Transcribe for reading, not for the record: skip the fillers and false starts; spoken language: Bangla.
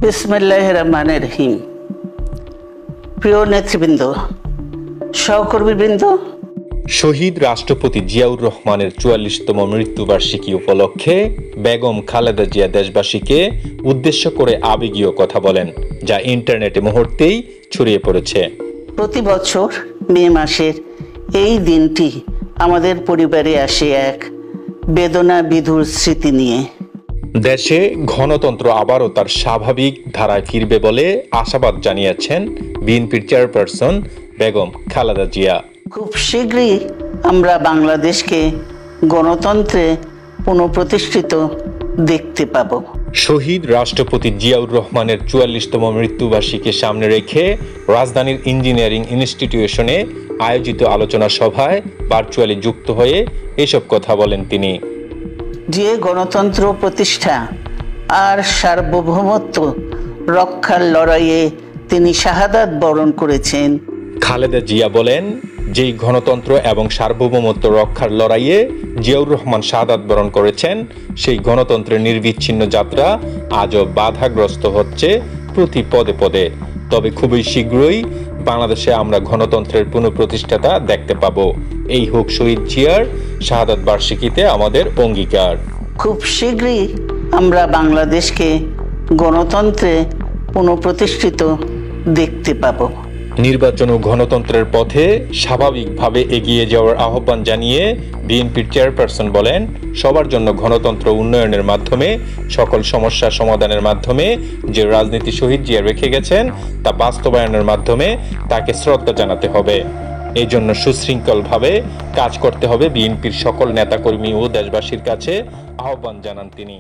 বিসমিল্লাহির রহমানির রহিম। প্রিয় নেতৃবৃন্দ, সহকর্মীবৃন্দ, শহীদ রাষ্ট্রপতি জিয়াউর রহমানের ৪৪তম মৃত্যুবার্ষিকী উপলক্ষে বেগম খালেদা জিয়া দেশবাসীকে উদ্দেশ্য করে আবেগীয় কথা বলেন, যা ইন্টারনেটে মুহূর্তেই ছড়িয়ে পড়েছে। প্রতি বছর মে মাসের এই দিনটি আমাদের পরিবারে আসে এক বেদনা বিধুর স্মৃতি নিয়ে। দেশে গণতন্ত্র আবারও তার স্বাভাবিক ধারায় ফিরবে বলে আশাবাদ জানিয়েছেন বিএনপির চেয়ারপারসন বেগম খালেদা জিয়া। খুব শীঘ্রই আমরা বাংলাদেশকে গণতন্ত্রে পুনঃপ্রতিষ্ঠিত দেখতে পাব। শহীদ রাষ্ট্রপতি জিয়াউর রহমানের ৪৪তম মৃত্যুবার্ষিকী সামনে রেখে রাজধানীর ইঞ্জিনিয়ারিং ইনস্টিটিউশনে আয়োজিত আলোচনা সভায় ভার্চুয়ালি যুক্ত হয়ে এসব কথা বলেন তিনি। যে গণতন্ত্র প্রতিষ্ঠা আর সার্বভৌমত্ব রক্ষার লড়াইয়ে তিনি শাহাদাত বরণ করেছেন। খালেদা জিয়া বলেন, যেই গণতন্ত্র এবং সার্বভৌমত্ব রক্ষার লড়াইয়ে জিয়াউর রহমান শাহাদাত বরণ করেছেন, সেই গণতন্ত্রের নির্বিচ্ছিন্ন যাত্রা আজও বাধাগ্রস্ত হচ্ছে প্রতি পদে পদে। তবে খুবই শীঘ্রই বাংলাদেশে আমরা গণতন্ত্রের পুনঃপ্রতিষ্ঠাতা দেখতে পাব। এই হোক শহীদ জিয়ার শাহাদাত বার্ষিকীতে আমাদের অঙ্গীকার। খুব শীঘ্রই আমরা বাংলাদেশকে গণতন্ত্রে পুনঃপ্রতিষ্ঠিত দেখতে পাব। নির্বাচন ও গণতন্ত্রের পথে স্বাভাবিকভাবে এগিয়ে যাওয়ার আহ্বান জানিয়ে বিএনপির চেয়ারপারসন বলেন, সবার জন্য গণতন্ত্র উন্নয়নের মাধ্যমে, সকল সমস্যা সমাধানের মাধ্যমে যে রাজনীতি শহীদ জিয়া রেখে গেছেন তা বাস্তবায়নের মাধ্যমে তাকে শ্রদ্ধা জানাতে হবে। এই জন্য সুশৃঙ্খলভাবে কাজ করতে হবে বিএনপির সকল নেতাকর্মী ও দেশবাসীর কাছে আহ্বান জানান তিনি।